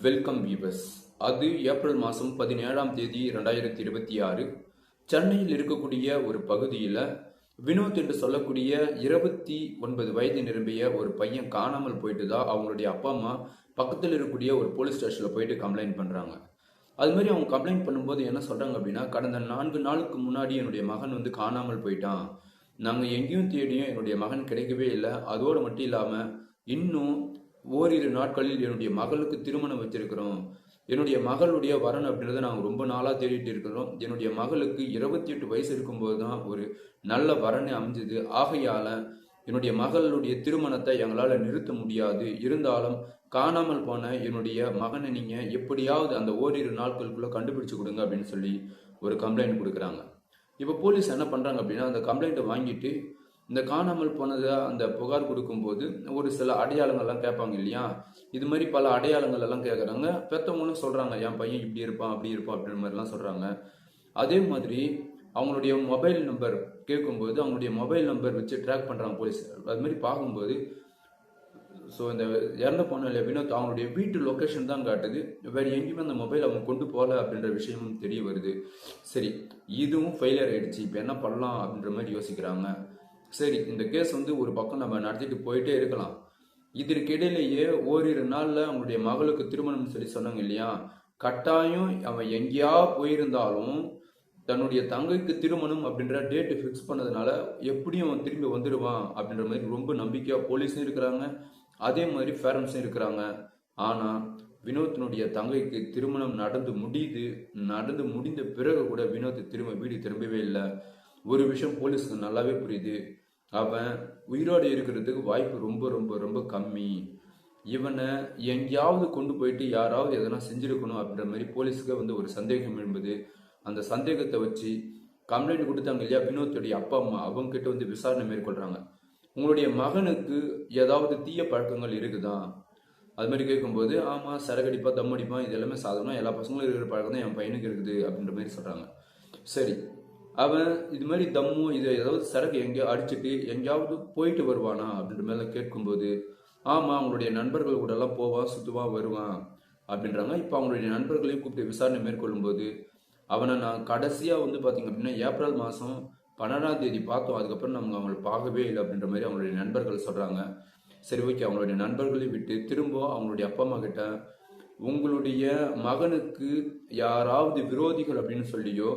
Welcome viewers. அது April மாதம் 17ஆம் தேதி 2026 சென்னையில் இருக்கக்கூடிய ஒரு பகுதியில் வினோத் என்று சொல்லக்கூடிய 29 வயது நிரம்பிய ஒரு பையன் காணாமல் போயிட்டு தான் அவங்களுடைய அப்பா அம்மா பக்கத்தில் இருக்கக்கூடிய ஒரு போலீஸ் ஸ்டேஷனில் போயிட்டு கம்ப்ளைண்ட் பண்ணுறாங்க. அது மாதிரி அவங்க கம்ப்ளைண்ட் பண்ணும்போது என்ன சொல்கிறாங்க அப்படின்னா, கடந்த 4 நாளுக்கு முன்னாடி என்னுடைய மகன் காணாமல் போயிட்டான். நாங்கள் எங்கேயும் தேடியும் என்னுடைய மகன் கிடைக்கவே இல்லை. அதோடு மட்டும் இல்லாமல் இன்னும் ஓரிரு நாட்களில் என்னுடைய மகளுக்கு திருமணம் வச்சிருக்கிறோம். என்னுடைய மகளுடைய வரன் அப்படின்றத நாங்கள் ரொம்ப நாளாக தேடிட்டு இருக்கிறோம். என்னுடைய மகளுக்கு 28 வயசு இருக்கும்போது தான் ஒரு நல்ல வரனை அமைஞ்சது. ஆகையால் என்னுடைய மகளுடைய திருமணத்தை எங்களால் நிறுத்த முடியாது. இருந்தாலும் காணாமல் போன என்னுடைய மகனை நீங்கள் எப்படியாவது அந்த ஓரிரு நாட்களுக்குள்ளே கண்டுபிடிச்சு கொடுங்க அப்படின்னு சொல்லி ஒரு கம்ப்ளைண்ட் கொடுக்குறாங்க. இப்போ போலீஸ் என்ன பண்ணுறாங்க அப்படின்னா, அந்த கம்ப்ளைண்ட்டை வாங்கிட்டு இந்த காணாமல் போனதை அந்த புகார் கொடுக்கும்போது ஒரு சில அடையாளங்கள்லாம் கேட்பாங்க இல்லையா, இது மாதிரி பல அடையாளங்கள் எல்லாம் கேட்குறாங்க. பெற்றவங்களும் சொல்கிறாங்க, என் பையன் இப்படி இருப்பான் அப்படி இருப்பான் அப்படின்ற மாதிரிலாம் சொல்கிறாங்க. அதே மாதிரி அவங்களுடைய மொபைல் நம்பர் கேட்கும்போது அவங்களுடைய மொபைல் நம்பர் வச்சு ட்ராக் பண்ணுறாங்க போலீஸ். அது மாதிரி பார்க்கும்போது ஸோ இந்த இறந்து போன வினோத் அவங்களுடைய வீட்டு லொக்கேஷன் தான் காட்டுது. வேறு எங்கேயுமே அந்த மொபைல் அவங்க கொண்டு போகல அப்படின்ற விஷயமும் தெரிய வருது. சரி, இதுவும் ஃபெயிலியர் ஆகிடுச்சு, இப்போ என்ன பண்ணலாம் அப்படின்ற மாதிரி யோசிக்கிறாங்க. சரி, இந்த கேஸ் ஒரு பக்கம் நம்ம நடத்திட்டு போயிட்டே இருக்கலாம். இதற்கு இடையிலேயே ஓரிரு நாளில் அவங்களுடைய மகளுக்கு திருமணம் சொல்லி சொன்னாங்க இல்லையா, கட்டாயம் அவன் எங்கேயா போயிருந்தாலும் தன்னுடைய தங்கைக்கு திருமணம் அப்படின்ற டேட்டு ஃபிக்ஸ் பண்ணதுனால எப்படியும் அவன் திரும்பி வந்துடுவான் அப்படின்ற மாதிரி ரொம்ப நம்பிக்கையாக போலீஸும் இருக்கிறாங்க, அதே மாதிரி பேரண்ட்ஸும் இருக்கிறாங்க. ஆனால் வினோத்தினுடைய தங்கைக்கு திருமணம் நடந்து முடிந்த பிறகு கூட வினோத் வீடு திரும்பவே இல்லை. ஒரு விஷயம் போலீஸுக்கு நல்லாவே புரியுது, அவன் உயிரோடு இருக்கிறதுக்கு வாய்ப்பு ரொம்ப ரொம்ப ரொம்ப கம்மி. இவனை எங்கேயாவது கொண்டு போயிட்டு யாராவது எதனா செஞ்சிருக்கணும் அப்படின்ற மாதிரி போலீஸுக்கு ஒரு சந்தேகம் என்பது. அந்த சந்தேகத்தை வச்சு கம்ப்ளைண்ட் கொடுத்தாங்க இல்லையா வினோத்துடைய அப்பா அம்மா, அவங்க கிட்ட விசாரணை மேற்கொள்றாங்க. உங்களுடைய மகனுக்கு ஏதாவது தீய பழக்கங்கள் இருக்குதா? அது மாதிரி கேட்கும்போது, ஆமாம், சரக்கடிப்பா தம் அடிப்பான், இது எல்லாமே சாதாரணம், எல்லா பசங்களும் இருக்கிற பழக்கம் தான் என் பையனுக்கு இருக்குது அப்படின்ற மாதிரி சொல்கிறாங்க. சரி, அவன் இது மாதிரி தம்மோ இது ஏதாவது சரக்கு எங்கேயோ அடிச்சுட்டு எங்கேயாவது போயிட்டு வருவானா அப்படின்ற மேலே கேட்கும்போது, ஆமாம், அவங்களுடைய நண்பர்கள் கூட எல்லாம் போவான், சுற்றுவான், வருவான் அப்படின்றாங்க. இப்போ அவங்களுடைய நண்பர்களையும் கூப்பிட்டு விசாரணை மேற்கொள்ளும்போது, அவனை நான் கடைசியாக பார்த்தீங்க அப்படின்னா ஏப்ரல் மாதம் 12ஆம் தேதி பார்த்தோம், அதுக்கப்புறம் நம்ம அவங்களை பார்க்கவே இல்லை அப்படின்ற மாதிரி அவங்களுடைய நண்பர்கள் சொல்கிறாங்க. சரி, ஓகே, அவங்களுடைய நண்பர்களையும் விட்டு திரும்ப அவங்களுடைய அப்பா அம்மா கிட்ட, உங்களுடைய மகனுக்கு யாராவது விரோதிகள் அப்படின்னு சொல்லியோ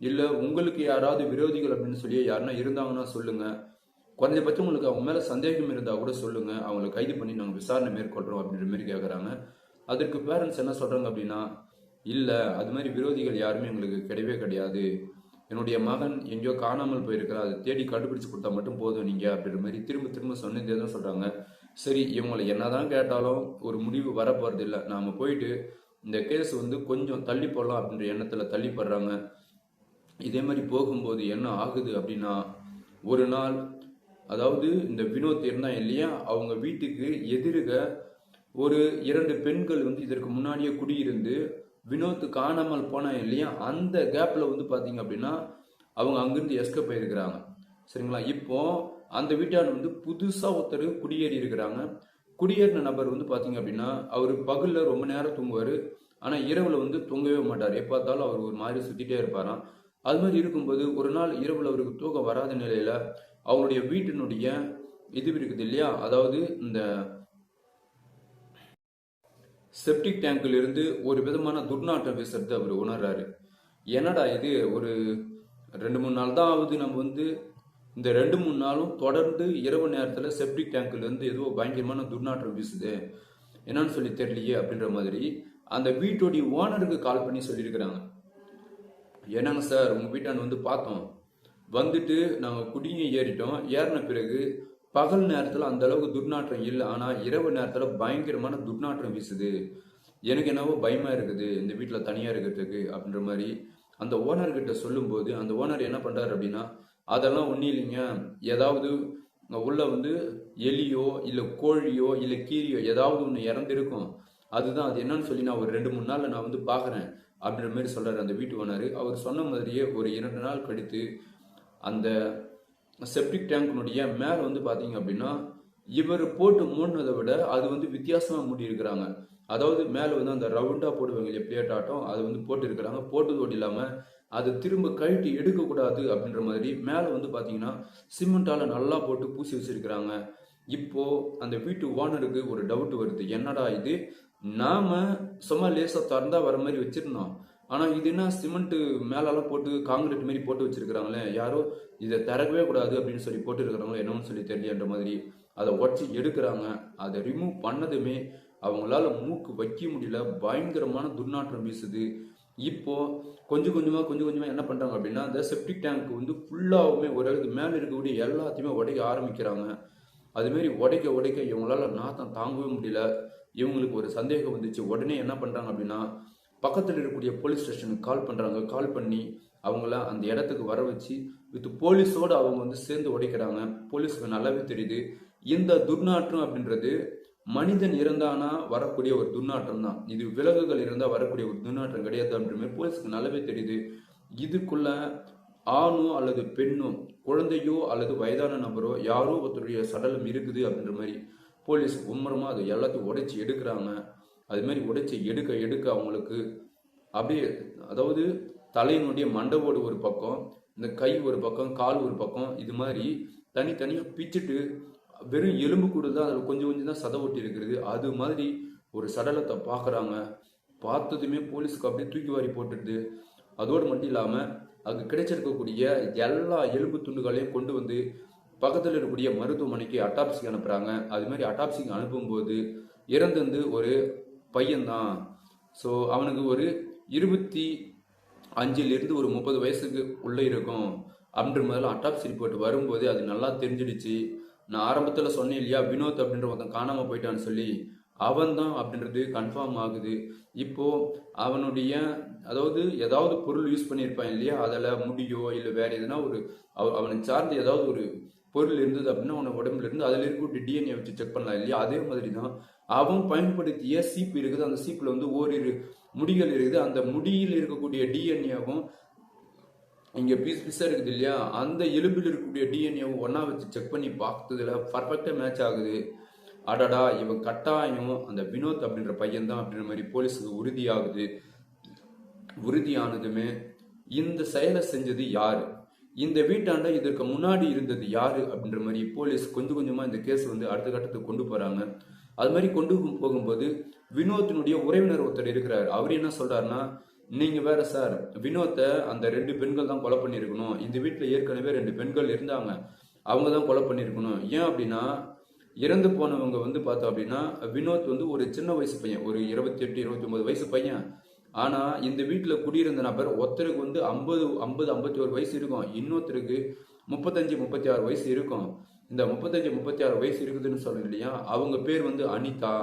இல்லை உங்களுக்கு யாராவது விரோதிகள் அப்படின்னு சொல்லி யாருன்னா இருந்தாங்கன்னா சொல்லுங்க, குறைஞ்சபட்சம் உங்களுக்கு அவங்க மேலே சந்தேகம் இருந்தால் கூட சொல்லுங்க, அவங்களை கைது பண்ணி நாங்கள் விசாரணை மேற்கொள்கிறோம் அப்படின்ற மாதிரி கேட்குறாங்க. அதற்கு பேரண்ட்ஸ் என்ன சொல்கிறாங்க அப்படின்னா, இல்லை, அது மாதிரி விரோதிகள் யாருமே எங்களுக்கு கிடையவே கிடையாது, என்னுடைய மகன் எங்கேயோ காணாமல் போயிருக்கிறார், அதை தேடி கண்டுபிடிச்சு கொடுத்தா மட்டும் போதும் நீங்கள் அப்படின்ற மாதிரி திரும்ப திரும்ப சொன்னதே தான் சொல்கிறாங்க. சரி, இவங்களை என்னதான் கேட்டாலும் ஒரு முடிவு வரப்போறது இல்லை, நாம் போயிட்டு இந்த கேஸ் கொஞ்சம் தள்ளி போடலாம் அப்படின்ற எண்ணத்தில் தள்ளி போடுறாங்க. இதே மாதிரி போகும்போது என்ன ஆகுது அப்படின்னா, ஒரு நாள், அதாவது இந்த வினோத் இருந்தான் இல்லையா, அவங்க வீட்டுக்கு எதிர்க ஒரு 2 பெண்கள் இதற்கு முன்னாடியே குடியிருந்து வினோத் காணாமல் போனான் இல்லையா, அந்த கேப்ல பார்த்தீங்க அப்படின்னா அவங்க அங்கிருந்து எஸ்கேப் ஆயிருக்கிறாங்க. சரிங்களா, இப்போ அந்த வீட்டார் புதுசா ஒருத்தர் குடியேறி இருக்கிறாங்க. குடியேறின நபர் பார்த்தீங்க அப்படின்னா அவர் பகல்ல ரொம்ப நேரம் தூங்குவார், ஆனா இரவுல தூங்கவே மாட்டார். எப்ப பார்த்தாலும் அவர் ஒரு மாதிரி சுத்திட்டே இருப்பாராம். அது மாதிரி இருக்கும்போது ஒரு நாள் இரவுல அவருக்கு தூக்கம் வராத நிலையில அவருடைய வீட்டினுடைய இது இருக்குது இல்லையா, அதாவது இந்த செப்டிக் டேங்க்ல இருந்து ஒரு விதமான துர்நாற்றம் வீசுறது அவர் உணர்றாரு. என்னடா இது, ஒரு 2-3 நாள் தான் ஆகுது, நம்ம இந்த 2-3 நாளும் தொடர்ந்து இரவு நேரத்துல செப்டிக் டேங்க்ல இருந்து ஏதோ பயங்கரமான துர்நாற்றம் வீசுது, என்னன்னு சொல்லி தெரியலையே அப்படின்ற மாதிரி அந்த வீட்டுடைய ஓனருக்கு கால் பண்ணி சொல்லியிருக்கிறாங்க. என்னங்க சார், உங்கள் வீட்டாண்டு பார்த்தோம், வந்துட்டு நாங்கள் குடியும் ஏறிட்டோம், ஏறின பிறகு பகல் நேரத்தில் அந்த அளவுக்கு துர்நாற்றம் இல்லை, ஆனால் இரவு நேரத்தில் பயங்கரமான துர்நாற்றம் வீசுது, எனக்கு என்னவோ பயமாக இருக்குது இந்த வீட்டில் தனியாக இருக்கிறதுக்கு அப்படின்ற மாதிரி அந்த ஓனர்கிட்ட சொல்லும்போது, அந்த ஓனர் என்ன பண்ணுறாரு அப்படின்னா, அதெல்லாம் ஒன்றும் இல்லைங்க, ஏதாவது உள்ள எலியோ இல்லை கோழியோ இல்லை கீரியோ ஏதாவது ஒன்று இறந்துருக்கும், அதுதான், அது என்னன்னு சொல்லி நான் ஒரு 2-3 நாளில் நான் பார்க்குறேன் அப்படின்ற மாதிரி சொல்கிறார் அந்த வீட்டு ஓனர். அவர் சொன்ன மாதிரியே ஒரு 2 நாள் கழித்து அந்த செப்டிக் டேங்க்னுடைய மேலே பார்த்தீங்க அப்படின்னா இவர் போட்டு மூடினதை விட அது வித்தியாசமாக மூடி இருக்கிறாங்க. அதாவது மேலே வந்து அந்த ரவுண்டாக போடுவாங்க இல்லையா பிளேட் ஆட்டம், அது வந்து போட்டு இருக்கிறாங்க. போட்டதோடு இல்லாமல் அது திரும்ப கழட்டி எடுக்கக்கூடாது அப்படின்ற மாதிரி மேலே வந்து பார்த்தீங்கன்னா சிமெண்டால் நல்லா போட்டு பூசி வச்சிருக்கிறாங்க. இப்போ அந்த வீட்டு ஓனருக்கு ஒரு டவுட் வருது, என்னடா இது, நாம சும்மா லேசா திறந்தா வர மாதிரி வச்சிருந்தோம், ஆனா இது என்ன சிமெண்ட் மேலெல்லாம் போட்டு காங்கிரீட் மாதிரி போட்டு வச்சிருக்கிறாங்களே, யாரோ இதை திறக்கவே கூடாது அப்படின்னு சொல்லி போட்டு இருக்கிறாங்களோ என்னன்னு சொல்லி தெரியலன்ற மாதிரி அதை உடச்சி எடுக்கிறாங்க. அதை ரிமூவ் பண்ணதுமே அவங்களால மூக்கு வைக்க முடியல, பயங்கரமான துர்நாற்றம் வீசுது. இப்போ கொஞ்சம் கொஞ்சமா என்ன பண்றாங்க அப்படின்னா, அந்த செப்டிக் டேங்க் வந்து ஃபுல்லாவுமே ஓரளவுக்கு மேல இருக்கக்கூடிய எல்லாத்தையுமே உடைக்க ஆரம்பிக்கிறாங்க. அது மாதிரி உடைக்க இவங்களால நாத்தம் தாங்கவே முடியல. இவங்களுக்கு ஒரு சந்தேகம் வந்துச்சு. உடனே என்ன பண்றாங்க அப்படின்னா, பக்கத்தில் இருக்கக்கூடிய போலீஸ் ஸ்டேஷனுக்கு கால் பண்றாங்க. கால் பண்ணி அவங்கள அந்த இடத்துக்கு வர வச்சு வித் போலீஸோடு அவங்க வந்து சேர்ந்து உடைக்கிறாங்க. போலீஸ்க்கு நல்லாவே தெரியுது இந்த துர்நாற்றம் அப்படின்றது மனிதன் இறந்தானா வரக்கூடிய ஒரு துர்நாற்றம் தான், இது விலங்குகள் இருந்தா வரக்கூடிய ஒரு துர்நாற்றம் கிடையாது அப்படின்ற மாதிரி போலீஸ்க்கு நல்லாவே தெரியுது. இதுக்குள்ள ஆணோ அல்லது பெண்ணோ, குழந்தையோ அல்லது வயதான நபரோ யாரோ ஒருத்தருடைய சடலம் இருக்குது அப்படின்ற மாதிரி போலீஸ் மும்முரமா அதை எல்லாத்தையும் உடைச்சி எடுக்கிறாங்க. அது மாதிரி உடைச்சி எடுக்க அவங்களுக்கு அப்படியே, அதாவது தலையினுடைய மண்டவோடு ஒரு பக்கம், இந்த கை ஒரு பக்கம், கால் ஒரு பக்கம், இது மாதிரி தனித்தனியாக பிச்சுட்டு வெறும் எலும்பு கூடு தான் அதில் கொஞ்சம் தான் சதை ஒட்டி இருக்கிறது. அது மாதிரி ஒரு சடலத்தை பார்க்குறாங்க. பார்த்ததுமே போலீஸுக்கு அப்படியே தூக்கி வாரி போட்டுடுது. அதோடு மட்டும் இல்லாமல் அங்கே கிடைச்சிருக்கக்கூடிய எல்லா எலும்பு துண்டுகளையும் கொண்டு வந்து பக்கத்தில் இருக்கக்கூடிய மருத்துவமனைக்கு அட்டாப்சிக்கு அனுப்புகிறாங்க. அது மாதிரி அட்டாப்சிக்கு அனுப்பும்போது இறந்து ஒரு பையன்தான். ஸோ அவனுக்கு ஒரு 25 ஒரு 30 வயசுக்கு உள்ளே இருக்கும் அப்படின்ற மாதிரி அட்டாப்சி ரிப்போர்ட் வரும்போது அது நல்லா தெரிஞ்சிடுச்சு. நான் ஆரம்பத்தில் சொன்னேன் இல்லையா, வினோத் அப்படின்ற ஒருத்தன் காணாமல் போயிட்டான்னு சொல்லி, அவன் தான் அப்படின்றது கன்ஃபார்ம் ஆகுது. இப்போ அவனுடைய, அதாவது ஏதாவது பொருள் யூஸ் பண்ணியிருப்பான் இல்லையா, அதில் முடியோ இல்லை வேற எதுனா ஒரு அவனை சார்ந்து ஏதாவது ஒரு பொருள் இருந்தது அப்படின்னா அவனை உடம்புல இருந்து அதில் இருக்கக்கூடிய டிஎன்ஏ வச்சு செக் பண்ணலாம் இல்லையா. அதே மாதிரி தான் அவன் பயன்படுத்திய சீப்பு இருக்குது. அந்த சீப்பில் வந்து ஓரிரு முடிகள் இருக்குது. அந்த முடியில் இருக்கக்கூடிய டிஎன்ஏவும் இங்கே பீஸாக இருக்குது இல்லையா, அந்த எலும்பில் இருக்கக்கூடிய டிஎன்ஏவும் ஒன்றா வச்சு செக் பண்ணி பார்த்ததுல பர்ஃபெக்டாக மேட்ச் ஆகுது. அடடா, இவன் கட்டாயம் அந்த வினோத் அப்படின்ற பையன் தான் அப்படின்ற மாதிரி போலீஸுக்கு உறுதியாகுது. உறுதியானதுமே இந்த செயலை செஞ்சது யாரு, இந்த வீட்டாண்ட இதற்கு முன்னாடி இருந்தது யாரு அப்படின்ற மாதிரி போலீஸ் கொஞ்சமா இந்த கேஸ் வந்து அடுத்த கட்டத்துக்கு கொண்டு போறாங்க. அது மாதிரி கொண்டு போகும்போது வினோத்தினுடைய உறவினர் ஒருத்தர் இருக்கிறார். அவர் என்ன சொல்றாருன்னா, நீங்க வேற சார், வினோத்தை அந்த 2 பெண்கள் தான் கொலை பண்ணியிருக்கணும். இந்த வீட்டில் ஏற்கனவே 2 பெண்கள் இருந்தாங்க, அவங்க தான் கொலை பண்ணியிருக்கணும். ஏன் அப்படின்னா, இறந்து போனவங்க வந்து பார்த்தோம் அப்படின்னா வினோத் வந்து ஒரு சின்ன வயசு பையன், ஒரு 28 29 வயசு பையன். ஆனா இந்த வீட்டில் குடியிருந்த நபர் ஒருத்தருக்கு வந்து 51 வயசு இருக்கும், இன்னொருத்தருக்கு 35 36 வயசு இருக்கும். இந்த 35 36 வயசு இருக்குதுன்னு சொல்றேன் இல்லையா, அவங்க பேர் வந்து அனிதா.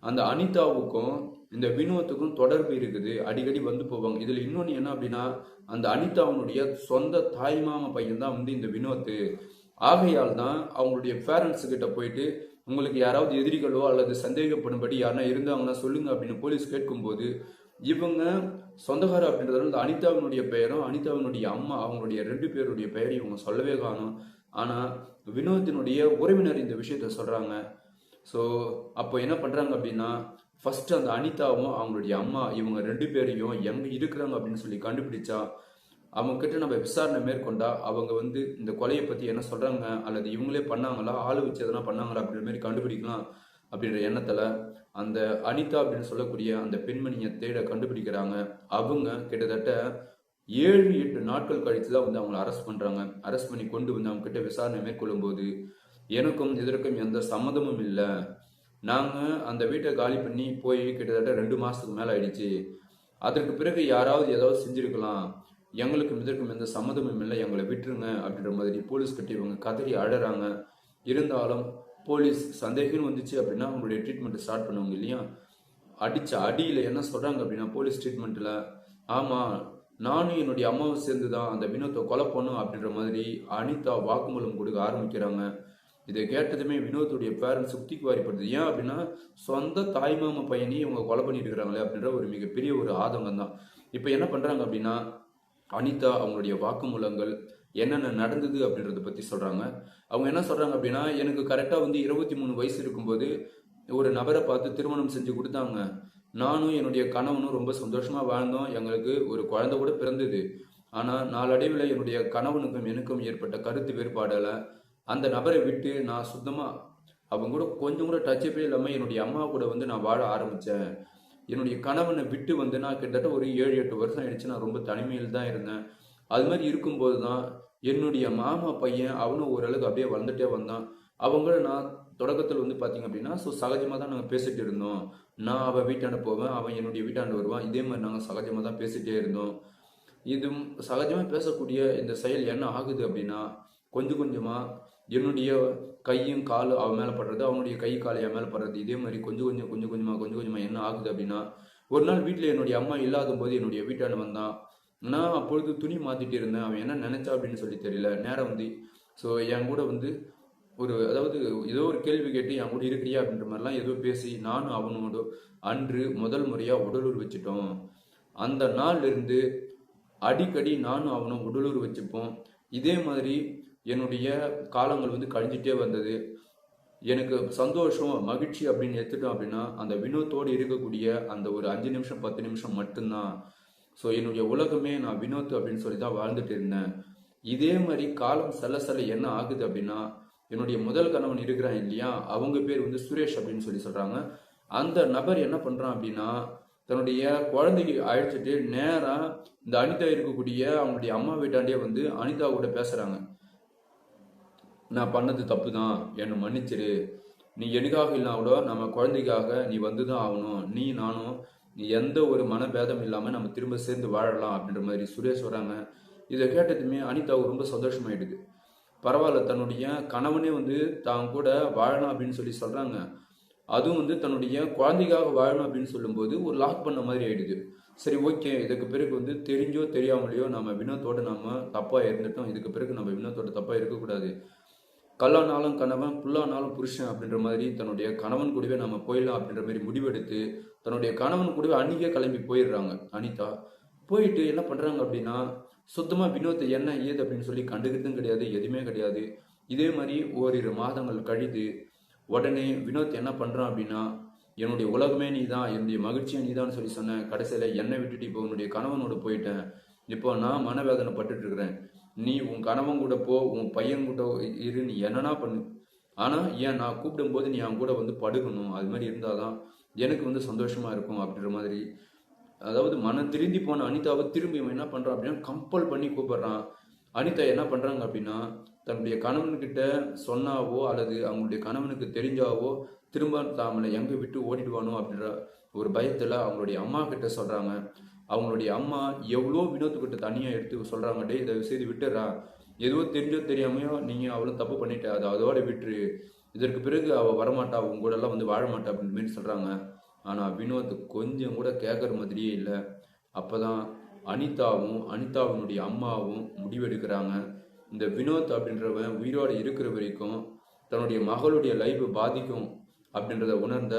அந்த அனிதாவுக்கும் இந்த வினோத்துக்கும் தொடர்பு இருக்குது, அடிக்கடி வந்து போவாங்க. இதுல இன்னொன்னு என்ன அப்படின்னா, அந்த அனிதாவுடைய சொந்த தாய்மாம பையன் தான் வந்து இந்த வினோத்து. ஆகையால் தான் அவங்களுடைய பேரண்ட்ஸ் கிட்ட போயிட்டு, உங்களுக்கு யாராவது எதிரிகளோ அல்லது சந்தேகப்படும்படி யாருன்னா இருந்தாங்கன்னா சொல்லுங்க அப்படின்னு போலீஸ் கேட்கும்போது, இவங்க சொந்தக்கார அப்படின்றத இந்த அனிதாவினுடைய பெயரும் அனிதாவினுடைய அம்மா அவங்களுடைய 2 பேருடைய பெயரையும் இவங்க சொல்லவே காணும். ஆனா வினோத்தினுடைய உறவினர் இந்த விஷயத்த சொல்றாங்க. ஸோ அப்போ என்ன பண்றாங்க அப்படின்னா, ஃபர்ஸ்ட் அந்த அனிதாவும் அவங்களுடைய அம்மா இவங்க 2 பேரையும் எங்க இருக்கிறாங்க அப்படின்னு சொல்லி கண்டுபிடிச்சா, அவங்க கிட்ட நம்ம விசாரணை மேற்கொண்டா அவங்க வந்து இந்த கொலையை பத்தி என்ன சொல்றாங்க, அல்லது இவங்களே பண்ணாங்களா, ஆளு வச்சு எதனா பண்ணாங்களா அப்படின்ற மாதிரி கண்டுபிடிக்கலாம் அப்படின்ற எண்ணத்துல அந்த அனிதா அப்படின்னு சொல்லக்கூடிய அந்த பெண்மணியை கண்டுபிடிக்கிறாங்க. அவங்க கிட்டத்தட்ட 7-8 நாட்கள் கழித்து தான் வந்து அவங்களை அரெஸ்ட் பண்றாங்க. அரெஸ்ட் பண்ணி கொண்டு வந்து அவங்க கிட்ட விசாரணை மேற்கொள்ளும் போது, எனக்கும் இதற்கும் எந்த சம்மதமும் இல்லை, நாங்க அந்த வீட்டை காலி பண்ணி போய் கிட்டத்தட்ட 2 மாசத்துக்கு மேல ஆயிடுச்சு, அதற்கு பிறகு யாராவது ஏதாவது செஞ்சிருக்கலாம், எங்களுக்கும் இதற்கும் எந்த சம்மதமும் இல்லை, எங்களை விட்டுருங்க அப்படின்ற மாதிரி போலீஸ் கிட்ட இவங்க கதறி அழறாங்க. இருந்தாலும் போலீஸ் சந்தேகம் வந்துச்சு அப்படின்னா அவங்களுடைய ட்ரீட்மெண்ட் ஸ்டார்ட் பண்ணுவாங்க இல்லையா, அடிச்ச அடியில் என்ன சொல்றாங்க அப்படின்னா போலீஸ் ட்ரீட்மெண்ட்ல, ஆமா நானும் என்னுடைய அம்மாவும் சேர்ந்து தான் அந்த வினோத்தை கொலை பண்ணும் அப்படின்ற மாதிரி அனிதா வாக்குமூலம் கொடுக்க ஆரம்பிக்கிறாங்க. இதை கேட்டதுமே வினோத்துடைய பேரண்ட்ஸ் சுத்திக்கு வாரிப்படுது. ஏன் அப்படின்னா, சொந்த தாய்மாம பையனையும் இவங்க கொலை பண்ணிட்டு இருக்கிறாங்களே அப்படின்ற ஒரு மிகப்பெரிய ஒரு ஆதங்கம் தான். இப்போ என்ன பண்றாங்க அப்படின்னா, அனிதா அவங்களுடைய வாக்குமூலங்கள் என்னென்ன நடந்தது அப்படின்றத பத்தி சொல்றாங்க. அவங்க என்ன சொல்றாங்க அப்படின்னா, எனக்கு கரெக்டா வந்து 23 வயசு இருக்கும்போது ஒரு நபரை பார்த்து திருமணம் செஞ்சு கொடுத்தாங்க. நானும் என்னுடைய கணவனும் ரொம்ப சந்தோஷமா வாழ்ந்தோம். எங்களுக்கு ஒரு குழந்தை கூட பிறந்தது. ஆனா நாளடைவில் என்னுடைய கணவனுக்கும் எனக்கும் ஏற்பட்ட கருத்து வேறுபாடால அந்த நபரை விட்டு நான் சுத்தமா அவங்க கூட கொஞ்சம் கூட டச்சப்பே இல்லாமல் என்னுடைய அம்மா கூட வந்து நான் வாழ ஆரம்பித்தேன். என்னுடைய கணவனை விட்டு வந்து நான் கிட்டத்தட்ட ஒரு 7-8 வருஷம் ஆயிடுச்சு. நான் ரொம்ப தனிமையில் தான் இருந்தேன். அது மாதிரி இருக்கும்போது தான் என்னுடைய மாமா பையன் அவனும் ஓரளவுக்கு அப்படியே வளர்ந்துட்டே வந்தான். அவங்கள நான் தொடக்கத்தில் வந்து பார்த்தீங்க அப்படின்னா சகஜமாக தான் நாங்கள் பேசிட்டு இருந்தோம். நான் அவன் வீட்டாண்ட போவேன், அவன் என்னுடைய வீட்டாண்டு வருவான். இதே மாதிரி நாங்கள் சகஜமாக தான் பேசிகிட்டே இருந்தோம். இது சகஜமாக பேசக்கூடிய இந்த செயல் என்ன ஆகுது அப்படின்னா கொஞ்சம் கொஞ்சமாக என்னுடைய கையும் காலும் அவன் மேலே படுறது, அவனுடைய கை கால் என் மேலே படுறது. இதே மாதிரி கொஞ்சம் கொஞ்சமாக என்ன ஆகுது அப்படின்னா ஒரு நாள் வீட்டில் என்னுடைய அம்மா இல்லாத போது என்னுடைய வீட்டாண்ட வந்தான். நான் அப்பொழுது துணி மாற்றிட்டு இருந்தேன். அவன் என்ன நினைச்சா அப்படின்னு சொல்லி தெரியல. நேரம் வந்து ஸோ என் கூட வந்து ஒரு அதாவது ஏதோ ஒரு கேள்வி கேட்டு என் கூட இருக்கிறியா அப்படின்ற மாதிரிலாம் ஏதோ பேசி நானும் அவனோட அன்று முதல் முறையாக உடலூர் வச்சுட்டோம். அந்த நாள்ல இருந்து அடிக்கடி நானும் அவனும் உடலூர் வச்சுப்போம். இதே மாதிரி என்னுடைய காலங்கள் வந்து கழிஞ்சிட்டே வந்தது. எனக்கு சந்தோஷம் மகிழ்ச்சி அப்படின்னு எடுத்துட்டோம் அப்படின்னா அந்த வினோத்தோடு இருக்கக்கூடிய அந்த ஒரு 5 நிமிஷம் 10 நிமிஷம் மட்டும்தான். ஸோ என்னுடைய உலகமே நான் வினோத் அப்படின்னு சொல்லி தான் வாழ்ந்துட்டு இருந்தேன். இதே மாதிரி காலம் செல்ல என்ன ஆகுது அப்படின்னா என்னுடைய முதல் கணவன் இருக்கிறான் இல்லையா, அவங்க பேர் வந்து சுரேஷ் அப்படின்னு சொல்லி சொல்றாங்க. அந்த நபர் என்ன பண்றான் அப்படின்னா தன்னுடைய குழந்தைக்கு அழைச்சிட்டு நேரா இந்த அனிதா இருக்கக்கூடிய அவங்களுடைய அம்மா வீட்டாண்டே வந்து அனிதா கூட பேசுறாங்க. நான் பண்ணது தப்பு தான், என்னை மன்னிச்சிரு, நீ எனக்காக இல்லைனா கூட நம்ம குழந்தைக்காக நீ வந்து தான் ஆகணும், நீ நானும் நீ எந்த ஒரு மனபேதம் இல்லாமல் நம்ம திரும்ப சேர்ந்து வாழலாம் அப்படின்ற மாதிரி சுரேஷ் வராங்க. இதை கேட்டதுமே அனிதாவுக்கு ரொம்ப சந்தோஷமாயிடுது. பரவாயில்ல, தன்னுடைய கணவனே வந்து தான் கூட வாழலாம் அப்படின்னு சொல்லி சொல்கிறாங்க. அதுவும் வந்து தன்னுடைய குழந்தைக்காக வாழணும் அப்படின்னு சொல்லும்போது ஒரு லாக் பண்ண மாதிரி ஆயிடுது. சரி, ஓகே, இதுக்கு பிறகு வந்து தெரிஞ்சோ தெரியாமலையோ நம்ம வினோத்தோட நம்ம தப்பாக இருந்துட்டோம். இதுக்கு பிறகு நம்ம வினோத்தோட தப்பாக இருக்கக்கூடாது. கல்லானாலும் கணவன், புல்லானாலும் புருஷன் அப்படின்ற மாதிரி தன்னுடைய கணவன் கூடவே நம்ம போயிடலாம் அப்படின்ற மாதிரி முடிவெடுத்து தன்னுடைய கணவன் கூடவே அன்னைக்கே கிளம்பி போயிடுறாங்க அனிதா. போயிட்டு என்ன பண்ணுறாங்க அப்படின்னா சுத்தமாக வினோத்தை என்ன ஏது அப்படின்னு சொல்லி கண்டுக்கிறதும் கிடையாது, எதுவுமே கிடையாது. இதே மாதிரி ஓரிரு மாதங்கள் கழித்து உடனே வினோத் என்ன பண்ணுறான் அப்படின்னா என்னுடைய உலகமே நீ தான், என்னுடைய மகிழ்ச்சியை நீ தான் சொல்லி சொன்னேன். கடைசியில் என்னை விட்டுட்டு இப்போ உன்னுடைய கணவனோட போயிட்டேன். இப்போ நான் மனவேதனை பட்டுட்டு இருக்கிறேன். நீ உன் கணவன் கூட போ, உன் பையன் கூட இரு, நீ என்னன்னா பண்ணு. ஆனால் ஏன் நான் கூப்பிடும்போது நீ அவன் கூட வந்து படுக்கணும். அது மாதிரி இருந்தால் தான் எனக்கு வந்து சந்தோஷமாக இருக்கும் அப்படின்ற மாதிரி. அதாவது மனம் திரும்பி போன அனிதாவை திரும்பி என்ன பண்ணுறான் அப்படின்னா கம்பல் பண்ணி கூப்பிடுறான். அனிதா என்ன பண்ணுறாங்க அப்படின்னா தன்னுடைய கணவன்கிட்ட சொன்னாவோ அல்லது அவங்களுடைய கணவனுக்கு தெரிஞ்சாவோ திரும்ப தாமலை எங்கே விட்டு ஓடிடுவானோ அப்படின்ற ஒரு பயத்தில் அவங்களுடைய அம்மா கிட்ட சொல்கிறாங்க. அவங்களுடைய அம்மா எவ்வளோ வினோத்துக்கிட்ட தனியாக எடுத்து சொல்கிறாங்க, டே இதை செய்து விட்டுறா, எதுவோ தெரிஞ்சோ தெரியாமையோ நீங்கள் அவ்வளோ தப்பு பண்ணிட்ட, அதை அதோட விட்டுரு, இதற்கு பிறகு அவள் வரமாட்டா, அவங்க கூடலாம் வந்து வாழ மாட்டா அப்படின்ற மாதிரி சொல்கிறாங்க. ஆனால் வினோத் கொஞ்சம் கூட கேட்குற மாதிரியே இல்லை. அப்போ தான் அனிதாவும் அனிதாவினுடைய அம்மாவும் முடிவெடுக்கிறாங்க. இந்த வினோத் அப்படின்றவன் உயிரோடு இருக்கிற வரைக்கும் தன்னுடைய மகளுடைய லைஃப் பாதிக்கும் அப்படின்றத உணர்ந்த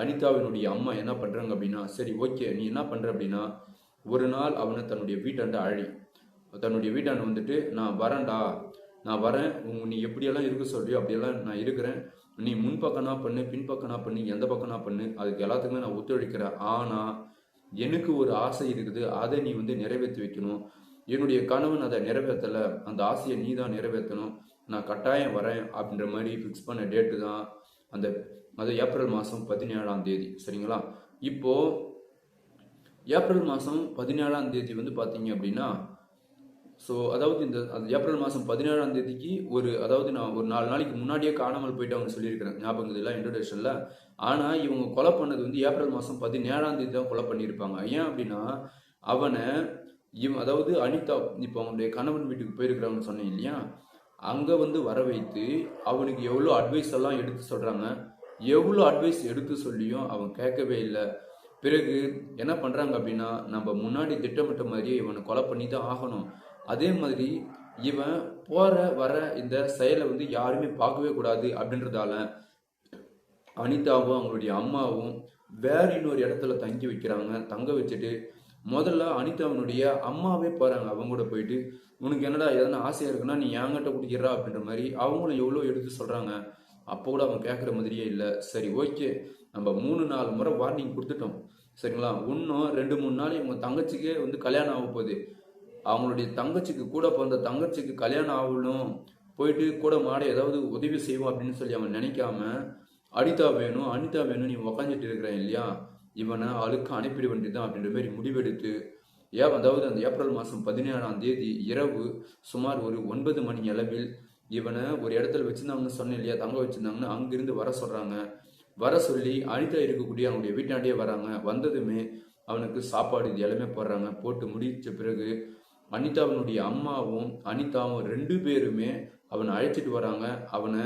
அனிதாவினுடைய அம்மா என்ன பண்ணுறாங்க அப்படின்னா சரி, ஓகே, நீ என்ன பண்ணுற அப்படின்னா ஒரு நாள் அவனை தன்னுடைய வீட்டாண்ட தன்னுடைய வீட்டாண்ட வந்துட்டு நான் வரேன்டா, நான் வரேன், நீ எப்படியெல்லாம் இருக்க சொல்றியோ அப்படியெல்லாம் நான் இருக்கிறேன், நீ முன்பக்கம்னா பண்ணு, பின்பக்கம்னா பண்ணு, எந்த பக்கம்னா பண்ணு, அதுக்கு எல்லாத்துக்குமே நான் ஒத்துழைக்கிறேன். ஆனால் எனக்கு ஒரு ஆசை இருக்குது, அதை நீ வந்து நிறைவேற்றி வைக்கணும். என்னுடைய கணவன் அதை நிறைவேற்றலை, அந்த ஆசையை நீ தான் நிறைவேற்றணும், நான் கட்டாயம் வரேன் அப்படின்ற மாதிரி ஃபிக்ஸ் பண்ண டேட்டு தான் அது ஏப்ரல் மாதம் 17ஆம் தேதி. சரிங்களா? இப்போது ஏப்ரல் மாதம் 17ஆம் தேதி வந்து பார்த்தீங்க அப்படின்னா ஸோ அதாவது ஏப்ரல் மாதம் 17ஆம் தேதிக்கு அதாவது நான் ஒரு 4 நாளைக்கு முன்னாடியே காணாமல் போயிட்டு அவங்க சொல்லியிருக்கிறேன், ஞாபகம் இதெல்லாம் இன்ட்ரோடக்ஷனில். ஆனால் இவங்க கொலை பண்ணது வந்து ஏப்ரல் மாதம் 17ஆம் தேதி தான் கொலை பண்ணியிருப்பாங்க. ஏன் அப்படின்னா அவனை அதாவது அனிதா இப்போ அவனுடைய கணவன் வீட்டுக்கு போயிருக்கிறாங்கன்னு சொன்னேன் இல்லையா, அங்கே வந்து வர வைத்து அவனுக்கு எவ்வளோ அட்வைஸ் எல்லாம் எடுத்து சொல்கிறாங்க. எவ்வளோ அட்வைஸ் எடுத்து சொல்லியும் அவன் கேட்கவே இல்லை. பிறகு என்ன பண்ணுறாங்க அப்படின்னா நம்ம முன்னாடி திட்டமிட்ட மாதிரியே இவனை கொலை பண்ணி தான் ஆகணும். அதே மாதிரி இவன் போகிற வர இந்த செயலை வந்து யாருமே பார்க்கவே கூடாது அப்படின்றதால அனிதாவும் அவங்களுடைய அம்மாவும் வேற இன்னொரு இடத்துல தங்க வச்சுட்டு முதல்ல அனிதாவினுடைய அம்மாவே போகிறாங்க. அவங்க கூட போயிட்டு உனக்கு என்னடா எதனா ஆசையாக இருக்குன்னா நீ என்கிட்ட குடிக்கிறா அப்படின்ற மாதிரி அவங்களும் எவ்வளோ எடுத்து சொல்கிறாங்க. அப்போ கூட அவன் கேட்குற மாதிரியே இல்லை. சரி ஓகே, நம்ம 3-4 முறை வார்னிங் கொடுத்துட்டோம் சரிங்களா, இன்னும் 2-3 நாள் இவங்க தங்கச்சிக்கே வந்து கல்யாணம் ஆக போகுது. அவங்களுடைய தங்கச்சிக்கு கூட பிறந்த தங்கச்சிக்கு கல்யாணம் ஆகணும், போயிட்டு கூட மாட ஏதாவது உதவி செய்வோம் அப்படின்னு சொல்லி அவன் நினைக்காம அனிதா வேணும் நீ உக்காந்துட்டு இருக்கிறேன் இல்லையா, இவனை அழுக்க அனுப்பிட வேண்டியதுதான் அப்படின்ற மாதிரி முடிவெடுத்து அதாவது அந்த ஏப்ரல் மாதம் 17ஆம் தேதி இரவு சுமார் ஒரு 9 மணி அளவில் இவனை ஒரு இடத்துல வச்சிருந்தாங்கன்னு சொன்னேன் இல்லையா, தங்க வச்சிருந்தாங்கன்னு அங்கிருந்து வர சொல்றாங்க. வர சொல்லி அனிதா இருக்கக்கூடிய அவனுடைய வீட்டாண்டியே வராங்க. வந்ததுமே அவனுக்கு சாப்பாடு இது எல்லாமே போடுறாங்க. போட்டு முடிச்ச பிறகு அனிதாவினுடைய அம்மாவும் அனிதாவும் 2 பேருமே அவனை அழைச்சிட்டு வராங்க. அவனை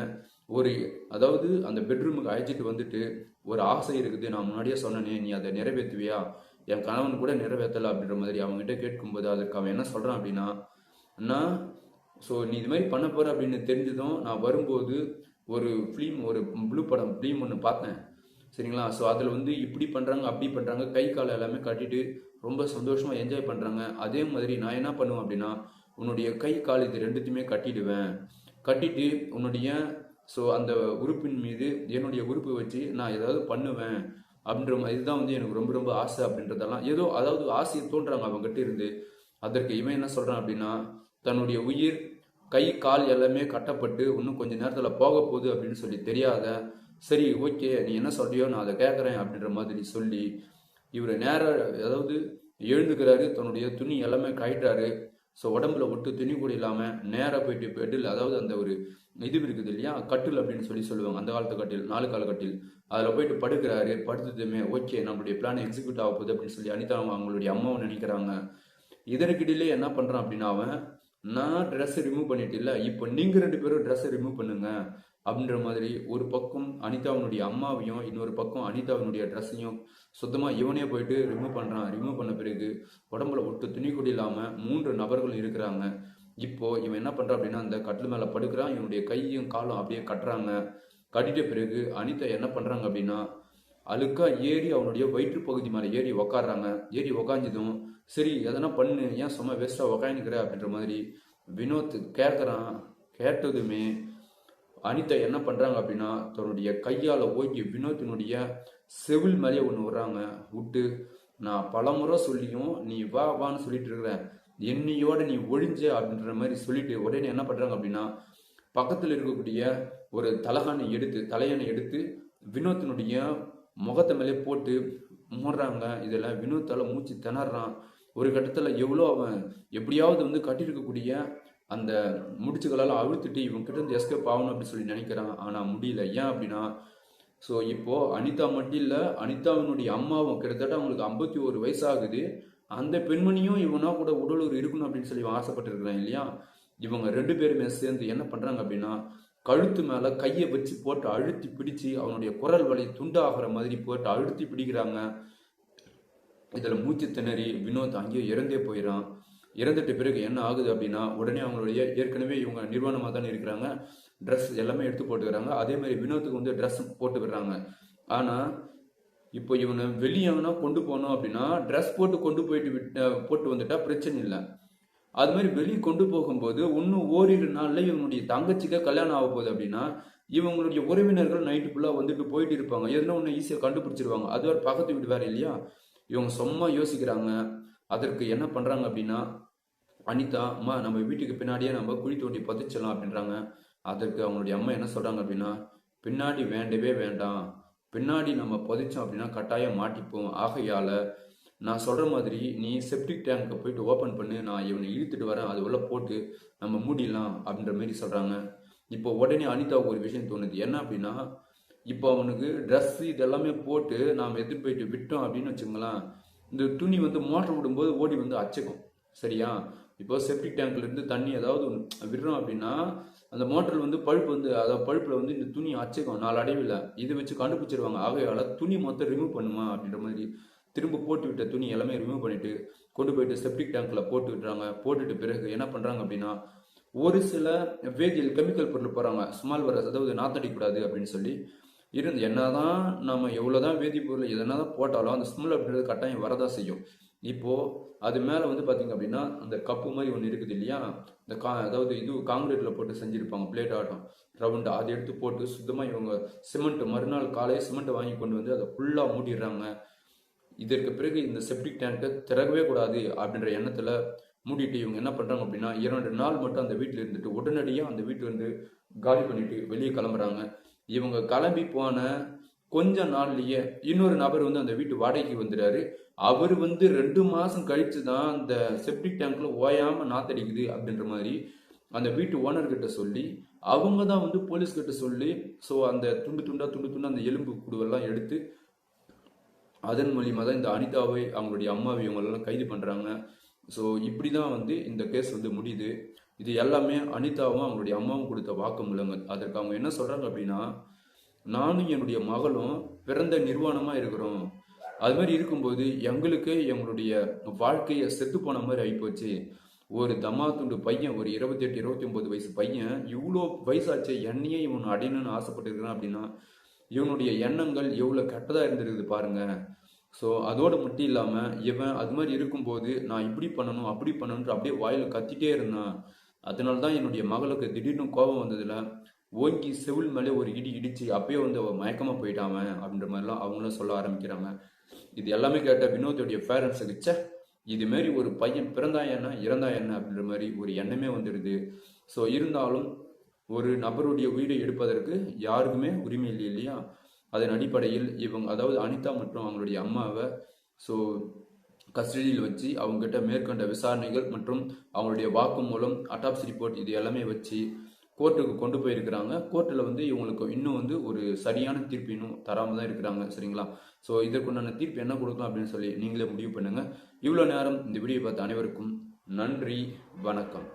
அதாவது அந்த பெட்ரூமுக்கு அழைச்சிட்டு வந்துட்டு, ஒரு ஆசை இருக்குது, நான் முன்னாடியே சொன்னனே, நீ அதை நிறைவேற்றுவியா, என் கணவன் கூட நிறைவேற்றலை அப்படின்ற மாதிரி அவங்ககிட்ட கேட்கும்போது அதற்கு அவன் என்ன சொல்றான் அப்படின்னா, அண்ணா ஸோ நீ இது மாதிரி பண்ண போற அப்படின்னு தெரிஞ்சதும் நான் வரும்போது ஒரு ப்ளூ படம் ஃபிலிம் ஒன்று பார்த்தேன் சரிங்களா. ஸோ அதில் வந்து இப்படி பண்ணுறாங்க அப்படி பண்ணுறாங்க, கை காலை எல்லாமே கட்டிட்டு ரொம்ப சந்தோஷமாக என்ஜாய் பண்ணுறாங்க. அதே மாதிரி நான் என்ன பண்ணுவேன் அப்படின்னா, உன்னுடைய கை கால் இது ரெண்டுத்தையுமே கட்டிடுவேன். கட்டிட்டு உன்னுடைய அந்த உறுப்பின் மீது என்னுடைய உறுப்பை வச்சு நான் ஏதாவது பண்ணுவேன் அப்படின்ற மாதிரி, இதுதான் வந்து எனக்கு ரொம்ப ரொம்ப ஆசை அப்படின்றதெல்லாம் அதாவது ஆசையை தோன்றாங்க அவங்ககிட்ட இருந்து. அதற்கு இவன் என்ன சொல்றான் அப்படின்னா, தன்னுடைய உயிர் கை கால் எல்லாமே கட்டப்பட்டு இன்னும் கொஞ்ச நேரத்தில் போக போகுது அப்படின்னு சொல்லி தெரியாத, சரி ஓகே நீ என்ன சொல்றியோ நான் அதை கேட்குறேன் அப்படின்ற மாதிரி சொல்லி இவர் அதாவது எழுந்துக்கிறாரு. தன்னுடைய துணி எல்லாமே கழிட்டாரு. ஸோ உடம்புல ஒட்டு துணி கூட இல்லாமல் நேராக போயிட்டு பெட்டில், அதாவது அந்த ஒரு இது இருக்குது இல்லையா, கட்டில் அப்படின்னு சொல்லுவாங்க அந்த காலத்து கட்டில், 4 கால கட்டில், அதில் போயிட்டு படுக்கிறாரு. படுத்ததுமே ஓகே நம்மளுடைய பிளான் எக்ஸிக்யூட் ஆக போகுது அப்படின்னு சொல்லி அனிதா அவங்களுடைய அம்மாவும் நினைக்கிறாங்க. இதற்கிடையிலே என்ன பண்ணுறான் அப்படின்னா, அவன் நான் ட்ரெஸ்ஸை ரிமூவ் பண்ணிட்டு இல்லை, இப்போ நீங்கள் 2 பேரும் ட்ரெஸ்ஸை ரிமூவ் பண்ணுங்க அப்படின்ற மாதிரி ஒரு பக்கம் அனிதாவினுடைய அம்மாவையும் இன்னொரு பக்கம் அனிதாவினுடைய ட்ரெஸ்ஸையும் சுத்தமாக இவனே போயிட்டு ரிமூவ் பண்ணுறான். ரிமூவ் பண்ண பிறகு உடம்புல ஒட்டு துணி கூட இல்லாமல் 3 நபர்கள் இருக்கிறாங்க. இப்போ இவன் என்ன பண்ணுறான் அப்படின்னா, அந்த கட்டில் மேலே படுக்கிறான். இவனுடைய கையும் காலும் அப்படியே கட்டுறாங்க. கட்டிட்ட பிறகு அனிதா என்ன பண்ணுறாங்க அப்படின்னா, அழுக்கா ஏறி அவனுடைய வயிற்று பகுதி மேலே ஏறி உக்காடுறாங்க. ஏறி உக்காஞ்சதும் சரி எதனா பண்ணு, ஏன் சும்மா வேஸ்ட்டாக உக்காந்துக்கிற அப்படின்ற மாதிரி வினோத் கேட்குறான். கேட்டதுமே அனிதா என்ன பண்ணுறாங்க அப்படின்னா, தன்னுடைய கையால் ஓகி வினோத்தினுடைய செவில் மேலேயே ஒன்று விடுறாங்க. விட்டு நான் பலமுறை சொல்லியும் நீ வான்னு சொல்லிட்டு இருக்கிற, என்னையோட நீ ஒழிஞ்ச அப்படின்ற மாதிரி சொல்லிட்டு உடனே என்ன பண்ணுறாங்க அப்படின்னா, பக்கத்தில் இருக்கக்கூடிய ஒரு தலையணை எடுத்து வினோத்தினுடைய முகத்தை மேலே போட்டு மூடுறாங்க. இதில் வினோத்தால் மூச்சு திணறான். ஒரு கட்டத்தில் அவன் எப்படியாவது வந்து கட்டியிருக்கக்கூடிய அந்த முடிச்சுகளெல்லாம் அழுத்துட்டு இவன் கிட்ட இருந்து எஸ்கேப் ஆகணும் அப்படின்னு சொல்லி நினைக்கிறான். ஆனால் முடியல. ஏன் அப்படின்னா, ஸோ இப்போ அனிதா மட்டும் இல்லை, அனிதாவினுடைய அம்மாவும் கிட்டத்தட்ட அவங்களுக்கு 51 வயசாகுது. அந்த பெண்மணியும் இவனா கூட உடலூர் இருக்கணும் அப்படின்னு சொல்லி ஆசைப்பட்டிருக்கிறான் இல்லையா. இவங்க 2 பேருமே சேர்ந்து என்ன பண்ணுறாங்க அப்படின்னா, கழுத்து மேலே கையை வச்சு போட்டு அழுத்தி பிடிச்சி அவனுடைய குரல் வலி துண்டாகிற மாதிரி போட்டு அழுத்தி பிடிக்கிறாங்க. இதில் மூச்சு திணறி வினோத் அங்கேயே இறந்தே போயிடான். இறந்துட்ட பிறகு என்ன ஆகுது அப்படின்னா, உடனே அவங்களுடைய ஏற்கனவே இவங்க நிர்வாணமாக தானே இருக்கிறாங்க, ட்ரெஸ் எல்லாமே எடுத்து போட்டுக்கிறாங்க. அதே மாதிரி வினோத்துக்கு வந்து ட்ரெஸ் போட்டு விடுறாங்க. ஆனால் இப்போ இவனை வெளியவனா கொண்டு போனோம் அப்படின்னா, ட்ரெஸ் போட்டு போட்டு வந்துட்டா பிரச்சனை இல்லை. அது மாதிரி வெளியே கொண்டு போகும்போது இன்னும் ஓரிரு நாளில் இவனுடைய தங்கச்சிக்க கல்யாணம் ஆக போகுது அப்படின்னா, இவங்களுடைய உறவினர்கள் நைட்டு ஃபுல்லாக வந்துட்டு போயிட்டு இருப்பாங்க. எதுனா ஒன்று ஈஸியாக கண்டுபிடிச்சிருவாங்க. அது வேறு பக்கத்து வீட்டு வேறு இல்லையா. இவங்க சும்மா யோசிக்கிறாங்க. அதற்கு என்ன பண்ணுறாங்க அப்படின்னா, அனிதா அம்மா நம்ம வீட்டுக்கு பின்னாடியே நம்ம குழி தோண்டி புதைச்சிடலாம் அப்படின்றாங்க. அதற்கு அவங்களுடைய அம்மா என்ன சொல்கிறாங்க அப்படின்னா, பின்னாடி வேண்டவே வேண்டாம், பின்னாடி நம்ம புதைச்சோம் அப்படின்னா கட்டாயம் மாட்டிப்போம். ஆகையால் நான் சொல்கிற மாதிரி நீ செப்டிக் டேங்கை போயிட்டு ஓப்பன் பண்ணு, நான் இவனை இழுத்துட்டு வரேன், அது உள்ள போட்டு நம்ம மூடிடலாம் அப்படின்ற மாரி சொல்கிறாங்க. இப்போ உடனே அனிதாவுக்கு ஒரு விஷயம் தோணுது. என்ன அப்படின்னா, இப்போ அவனுக்கு ட்ரெஸ்ஸு இதெல்லாமே போட்டு நாம் எடுத்துகிட்டு போயிட்டு விட்டோம் அப்படின்னு வச்சுங்களேன், இந்த துணி வந்து மோட்டர் விடும்போது ஓடி வந்து அச்சுக்கும். சரியா, இப்போ செப்டிக் டேங்க்லேருந்து தண்ணி ஏதாவது விடுறோம் அப்படின்னா, அந்த மோட்டரில் வந்து பழுப்பில் வந்து இந்த துணி அச்சுக்கும் 4 அடைவில். இதை வச்சு கண்டுபிடிச்சிருவாங்க. ஆகையால் துணி மொத்தம் ரிமூவ் பண்ணுமா அப்படின்ற மாதிரி திரும்ப போட்டு விட்ட துணி எல்லாமே ரிமூவ் பண்ணிட்டு கொண்டு போயிட்டு செப்டிக் டேங்க்ல போட்டு விட்டுறாங்க. போட்டுட்டு பிறகு என்ன பண்றாங்க அப்படின்னா, ஒரு சில வேதியியல் கெமிக்கல் பொருள் போறாங்க, ஸ்மால் வைரஸ், அதாவது நாத்தடிக்கூடாது அப்படின்னு சொல்லி என்னதான் நம்ம எவ்வளவுதான் வேதிப்பொருள் எதனாதான் போட்டாலும் அந்த ஸ்மெல் அப்படின்றது கட்டாயம் வரதான் செய்யும். இப்போ அது மேல வந்து பாத்தீங்க அப்படின்னா, அந்த கப்பு மாதிரி ஒன்று இருக்குது இல்லையா, அதாவது இது காங்கிரீட்ல போட்டு செஞ்சிருப்பாங்க பிளேட் ஆட்டம். ரவுண்டு அதை எடுத்து போட்டு சுத்தமாக இவங்க சிமெண்ட் மறுநாள் காலையில் சிமெண்ட்டை வாங்கி கொண்டு வந்து அதை ஃபுல்லாக மூடிடுறாங்க. இதற்கு பிறகு இந்த செப்டிக் டேங்கை திறக்கவே கூடாது அப்படின்ற எண்ணத்தில் மூடிட்டு இவங்க என்ன பண்ணுறாங்க அப்படின்னா 2 நாள் மட்டும் அந்த வீட்டில் இருந்துட்டு உடனடியாக அந்த வீட்டிலேருந்து காலி பண்ணிட்டு வெளியே கிளம்புறாங்க. இவங்க கிளம்பி போன கொஞ்ச நாள்லயே இன்னொரு நபர் வந்து அந்த வீட்டு வாடகைக்கு வந்துடுறாரு. அவர் வந்து 2 மாசம் கழிச்சு தான் அந்த செப்டிக் டேங்க்ல ஓயாம நாத்தடிக்குது அப்படின்ற மாதிரி அந்த வீட்டு ஓனர்கிட்ட சொல்லி அவங்க தான் வந்து போலீஸ் கிட்ட சொல்லி ஸோ அந்த துண்டு துண்டா அந்த எலும்பு கூடுவெல்லாம் எடுத்து அதன் மூலியமா தான் இந்த அனிதாவை அவங்களுடைய அம்மாவை இவங்களெல்லாம் கைது பண்றாங்க. ஸோ இப்படி தான் வந்து இந்த கேஸ் வந்து முடியுது. இது எல்லாமே அனிதாவும் அவங்களுடைய அம்மாவும் கொடுத்த வாக்குமூலங்கள். அதற்கு அவங்க என்ன சொல்றாங்க அப்படின்னா, நானும் என்னுடைய மகளும் பிறந்த நிர்வாணமா இருக்கிறோம். அது மாதிரி இருக்கும்போது எங்களுக்கு எங்களுடைய வாழ்க்கையை செத்து போன மாதிரி ஆகிப்போச்சு. ஒரு தம்மாத்துண்டு பையன், ஒரு 28 29 வயசு பையன் இவ்வளோ வயசாச்சு என்னையே இவன் அடையணும்னு ஆசைப்பட்டிருக்கிறான் அப்படின்னா இவனுடைய எண்ணங்கள் எவ்வளோ கெட்டதாக இருந்திருக்குது பாருங்க. ஸோ அதோடு மட்டும் இல்லாமல் இவன் அது மாதிரி இருக்கும்போது நான் இப்படி பண்ணணும் அப்படி பண்ணணுன்ற அப்படியே வாயில் கத்திட்டே இருந்தான். அதனால தான் என்னுடைய மகளுக்கு திடீர்னு கோபம் வந்ததில் ஓங்கி செவில் மேலே ஒரு இடி இடிச்சு அப்பயே வந்து அவள் மயக்கமாக போயிட்டாம அப்படின்ற மாதிரிலாம் அவங்களும் சொல்ல ஆரம்பிக்கிறாங்க. இது எல்லாமே கேட்ட வினோத்துடைய பேரண்ட்ஸுக்கு ச்சே இது மாரி ஒரு பையன் பிறந்தா என்ன இறந்தா என்ன அப்படின்ற மாதிரி ஒரு எண்ணமே வந்துடுது. ஸோ இருந்தாலும் ஒரு நபருடைய உயிரை எடுப்பதற்கு யாருக்குமே உரிமை இல்லை இல்லையா? அதன் அடிப்படையில் இவங்க அதாவது அனிதா மற்றும் அவங்களுடைய அம்மாவை ஸோ கஸ்டடியில் வச்சு அவங்ககிட்ட மேற்கொண்ட விசாரணைகள் மற்றும் அவங்களுடைய வாக்குமூலம் அட்டாப்சி ரிப்போர்ட் இது எல்லாமே வச்சு கோர்ட்டுக்கு கொண்டு போயிருக்கிறாங்க. கோர்ட்டில் வந்து இவங்களுக்கு இன்னும் வந்து ஒரு சரியான தீர்ப்பு இன்னும் தராமல் தான் இருக்கிறாங்க. சரிங்களா? ஸோ இதற்குண்டான தீர்ப்பு என்ன கொடுக்கலாம் அப்படின்னு சொல்லி நீங்களே முடிவு பண்ணுங்க. இவ்வளோ நேரம் இந்த வீடியோ பார்த்த அனைவருக்கும் நன்றி, வணக்கம்.